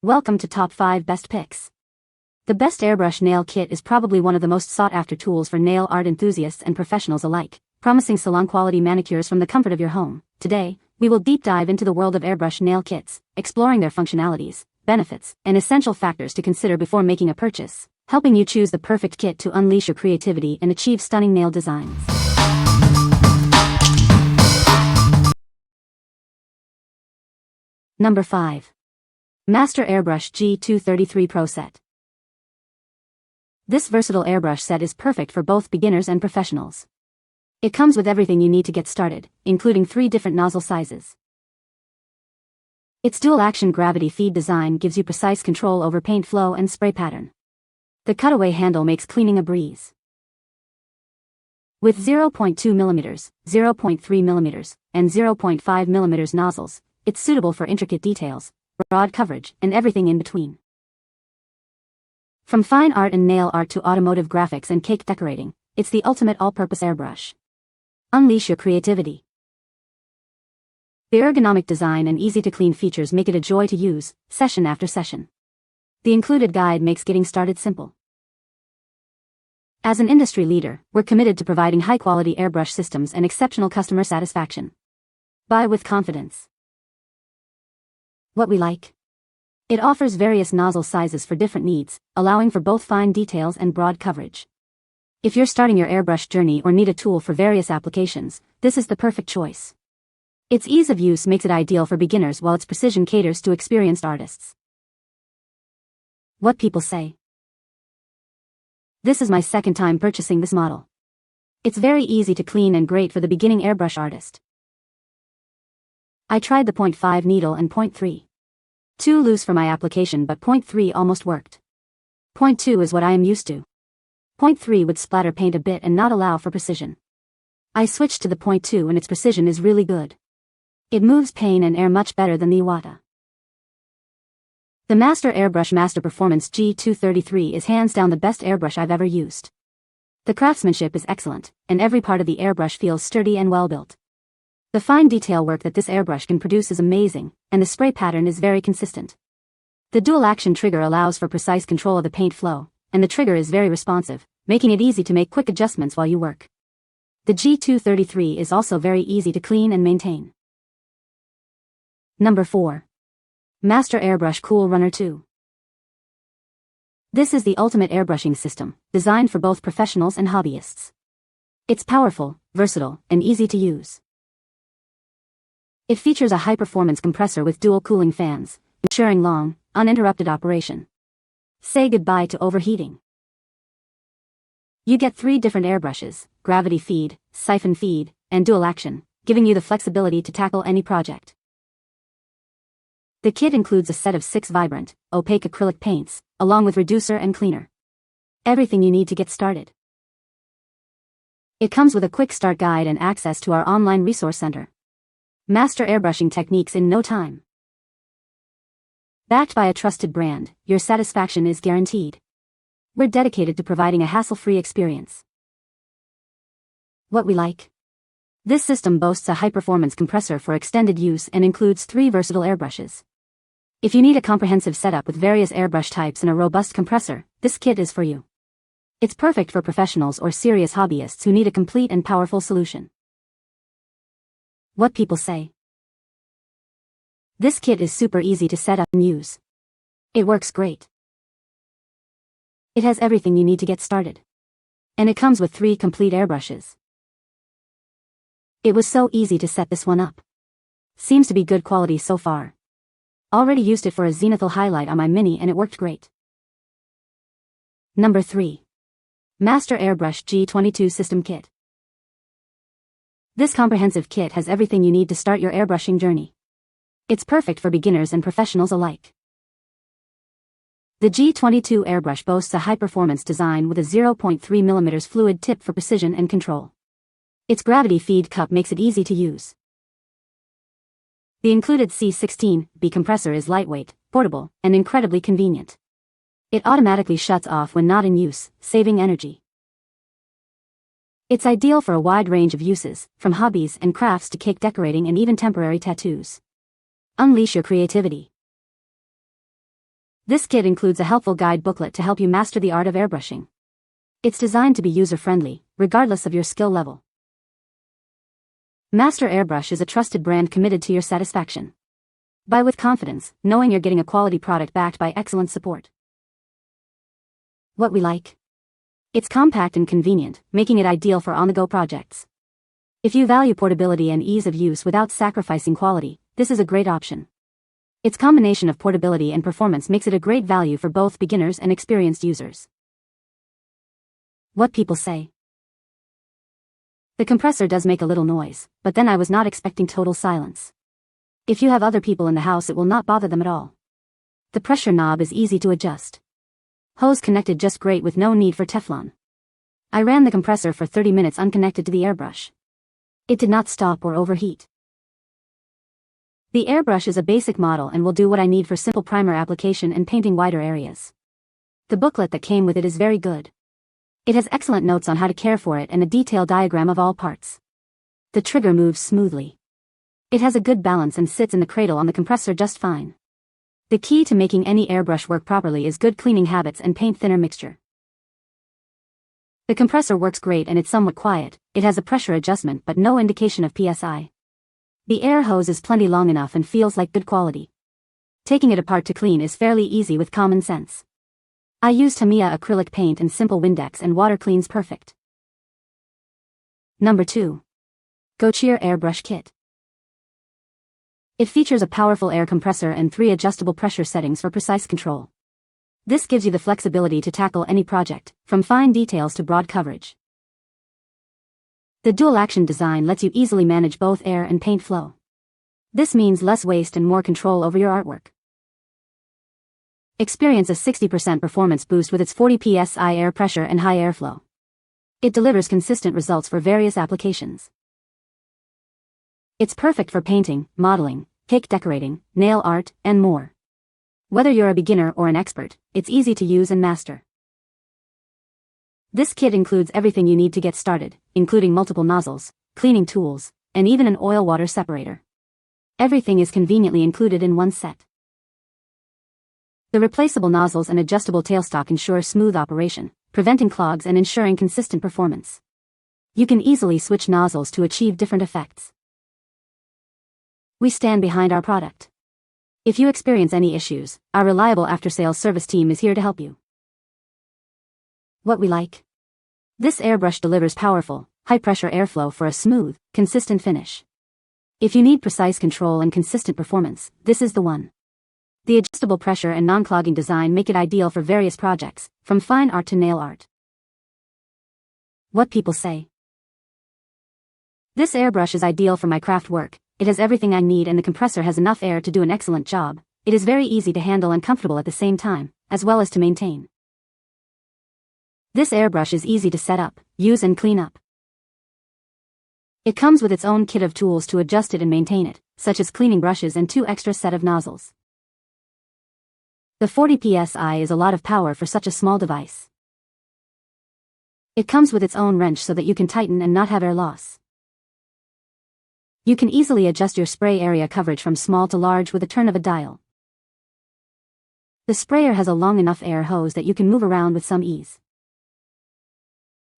Welcome to Top 5 Best Picks. The Best Airbrush Nail Kit is probably one of the most sought-after tools for nail art enthusiasts and professionals alike, promising salon-quality manicures from the comfort of your home. Today, we will deep dive into the world of airbrush nail kits, exploring their functionalities, benefits, and essential factors to consider before making a purchase, helping you choose the perfect kit to unleash your creativity and achieve stunning nail designs. Number 5. Master Airbrush G233 Pro Set. This versatile airbrush set is perfect for both beginners and professionals. It comes with everything you need to get started, including 3 different nozzle sizes. Its dual-action gravity feed design gives you precise control over paint flow and spray pattern. The cutaway handle makes cleaning a breeze. With 0.2 mm, 0.3 mm, and 0.5 mm nozzles, it's suitable for intricate details, broad coverage, and everything in between. From fine art and nail art to automotive graphics and cake decorating, it's the ultimate all-purpose airbrush. Unleash your creativity. The ergonomic design and easy-to-clean features make it a joy to use, session after session. The included guide makes getting started simple. As an industry leader, we're committed to providing high-quality airbrush systems and exceptional customer satisfaction. Buy with confidence. What we like. It offers various nozzle sizes for different needs, allowing for both fine details and broad coverage. If you're starting your airbrush journey or need a tool for various applications, this is the perfect choice. Its ease of use makes it ideal for beginners while its precision caters to experienced artists. What people say. This is my second time purchasing this model. It's very easy to clean and great for the beginning airbrush artist. I tried the 0.5 needle and 0.3. Too loose for my application, but 0.3 almost worked. 0.2 is what I am used to. 0.3 would splatter paint a bit and not allow for precision. I switched to the 0.2 and its precision is really good. It moves paint and air much better than the Iwata. The Master Airbrush Master Performance G233 is hands down the best airbrush I've ever used. The craftsmanship is excellent, and every part of the airbrush feels sturdy and well built. The fine detail work that this airbrush can produce is amazing, and the spray pattern is very consistent. The dual-action trigger allows for precise control of the paint flow, and the trigger is very responsive, making it easy to make quick adjustments while you work. The G233 is also very easy to clean and maintain. Number 4. Master Airbrush Cool Runner 2. This is the ultimate airbrushing system, designed for both professionals and hobbyists. It's powerful, versatile, and easy to use. It features a high-performance compressor with dual cooling fans, ensuring long, uninterrupted operation. Say goodbye to overheating. You get 3 different airbrushes, gravity feed, siphon feed, and dual action, giving you the flexibility to tackle any project. The kit includes a set of 6 vibrant, opaque acrylic paints, along with reducer and cleaner. Everything you need to get started. It comes with a quick start guide and access to our online resource center. Master airbrushing techniques in no time. Backed by a trusted brand, your satisfaction is guaranteed. We're dedicated to providing a hassle-free experience. What we like. This system boasts a high-performance compressor for extended use and includes 3 versatile airbrushes. If you need a comprehensive setup with various airbrush types and a robust compressor, this kit is for you. It's perfect for professionals or serious hobbyists who need a complete and powerful solution. What people say. This kit is super easy to set up and use. It works great. It has everything you need to get started. And it comes with 3 complete airbrushes. It was so easy to set this one up. Seems to be good quality so far. Already used it for a zenithal highlight on my Mini and it worked great. Number 3. Master Airbrush G22 System Kit. This comprehensive kit has everything you need to start your airbrushing journey. It's perfect for beginners and professionals alike. The G22 airbrush boasts a high-performance design with a 0.3 mm fluid tip for precision and control. Its gravity feed cup makes it easy to use. The included C16B compressor is lightweight, portable, and incredibly convenient. It automatically shuts off when not in use, saving energy. It's ideal for a wide range of uses, from hobbies and crafts to cake decorating and even temporary tattoos. Unleash your creativity. This kit includes a helpful guide booklet to help you master the art of airbrushing. It's designed to be user-friendly, regardless of your skill level. Master Airbrush is a trusted brand committed to your satisfaction. Buy with confidence, knowing you're getting a quality product backed by excellent support. What we like. It's compact and convenient, making it ideal for on-the-go projects. If you value portability and ease of use without sacrificing quality, this is a great option. Its combination of portability and performance makes it a great value for both beginners and experienced users. What people say. The compressor does make a little noise, but then I was not expecting total silence. If you have other people in the house, it will not bother them at all. The pressure knob is easy to adjust. Hose connected just great with no need for Teflon. I ran the compressor for 30 minutes unconnected to the airbrush. It did not stop or overheat. The airbrush is a basic model and will do what I need for simple primer application and painting wider areas. The booklet that came with it is very good. It has excellent notes on how to care for it and a detailed diagram of all parts. The trigger moves smoothly. It has a good balance and sits in the cradle on the compressor just fine. The key to making any airbrush work properly is good cleaning habits and paint thinner mixture. The compressor works great and it's somewhat quiet. It has a pressure adjustment but no indication of PSI. The air hose is plenty long enough and feels like good quality. Taking it apart to clean is fairly easy with common sense. I used Tamiya acrylic paint and simple Windex and water cleans perfect. Number 2. Gocheer Airbrush Kit. It features a powerful air compressor and 3 adjustable pressure settings for precise control. This gives you the flexibility to tackle any project, from fine details to broad coverage. The dual-action design lets you easily manage both air and paint flow. This means less waste and more control over your artwork. Experience a 60% performance boost with its 40 psi air pressure and high airflow. It delivers consistent results for various applications. It's perfect for painting, modeling, cake decorating, nail art, and more. Whether you're a beginner or an expert, it's easy to use and master. This kit includes everything you need to get started, including multiple nozzles, cleaning tools, and even an oil-water separator. Everything is conveniently included in one set. The replaceable nozzles and adjustable tailstock ensure smooth operation, preventing clogs and ensuring consistent performance. You can easily switch nozzles to achieve different effects. We stand behind our product. If you experience any issues, our reliable after-sales service team is here to help you. What we like. This airbrush delivers powerful, high-pressure airflow for a smooth, consistent finish. If you need precise control and consistent performance, this is the one. The adjustable pressure and non-clogging design make it ideal for various projects, from fine art to nail art. What people say. This airbrush is ideal for my craft work. It has everything I need and the compressor has enough air to do an excellent job. It is very easy to handle and comfortable at the same time, as well as to maintain. This airbrush is easy to set up, use and clean up. It comes with its own kit of tools to adjust it and maintain it, such as cleaning brushes and 2 extra set of nozzles. The 40 psi is a lot of power for such a small device. It comes with its own wrench so that you can tighten and not have air loss. You can easily adjust your spray area coverage from small to large with a turn of a dial. The sprayer has a long enough air hose that you can move around with some ease.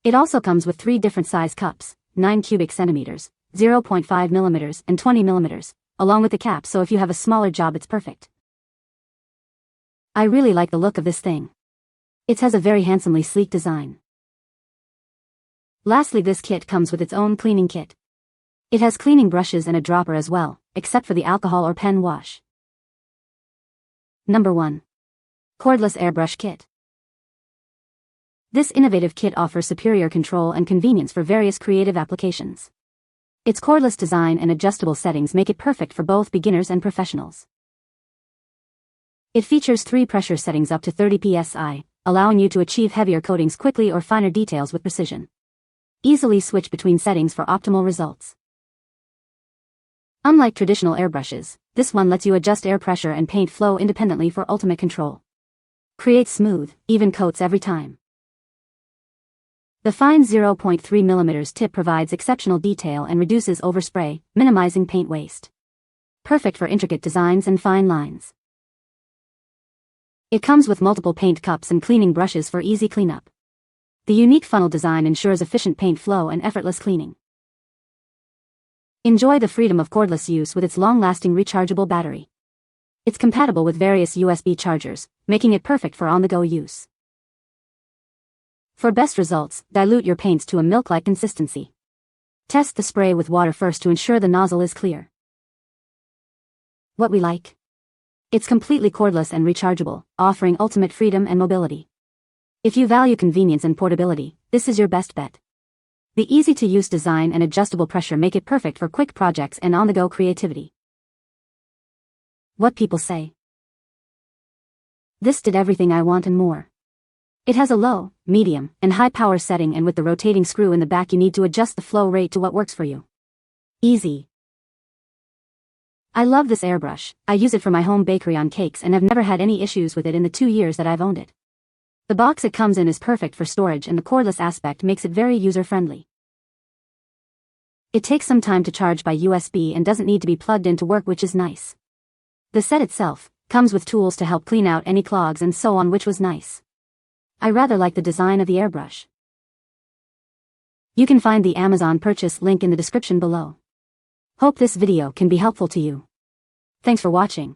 It also comes with 3 different size cups, 9 cubic centimeters, 0.5 millimeters, and 20 millimeters, along with the cap, so if you have a smaller job it's perfect. I really like the look of this thing. It has a very handsomely sleek design. Lastly, this kit comes with its own cleaning kit. It has cleaning brushes and a dropper as well, except for the alcohol or pen wash. Number 1. Cordless Airbrush Kit. This innovative kit offers superior control and convenience for various creative applications. Its cordless design and adjustable settings make it perfect for both beginners and professionals. It features 3 pressure settings up to 30 psi, allowing you to achieve heavier coatings quickly or finer details with precision. Easily switch between settings for optimal results. Unlike traditional airbrushes, this one lets you adjust air pressure and paint flow independently for ultimate control. Create smooth, even coats every time. The fine 0.3 mm tip provides exceptional detail and reduces overspray, minimizing paint waste. Perfect for intricate designs and fine lines. It comes with multiple paint cups and cleaning brushes for easy cleanup. The unique funnel design ensures efficient paint flow and effortless cleaning. Enjoy the freedom of cordless use with its long-lasting rechargeable battery. It's compatible with various USB chargers, making it perfect for on-the-go use. For best results, dilute your paints to a milk-like consistency. Test the spray with water first to ensure the nozzle is clear. What we like? It's completely cordless and rechargeable, offering ultimate freedom and mobility. If you value convenience and portability, this is your best bet. The easy-to-use design and adjustable pressure make it perfect for quick projects and on-the-go creativity. What people say. This did everything I want and more. It has a low, medium, and high power setting, and with the rotating screw in the back you need to adjust the flow rate to what works for you. Easy. I love this airbrush. I use it for my home bakery on cakes and have never had any issues with it in the 2 years that I've owned it. The box it comes in is perfect for storage, and the cordless aspect makes it very user-friendly. It takes some time to charge by USB and doesn't need to be plugged in to work, which is nice. The set itself comes with tools to help clean out any clogs and so on, which was nice. I rather like the design of the airbrush. You can find the Amazon purchase link in the description below. Hope this video can be helpful to you. Thanks for watching.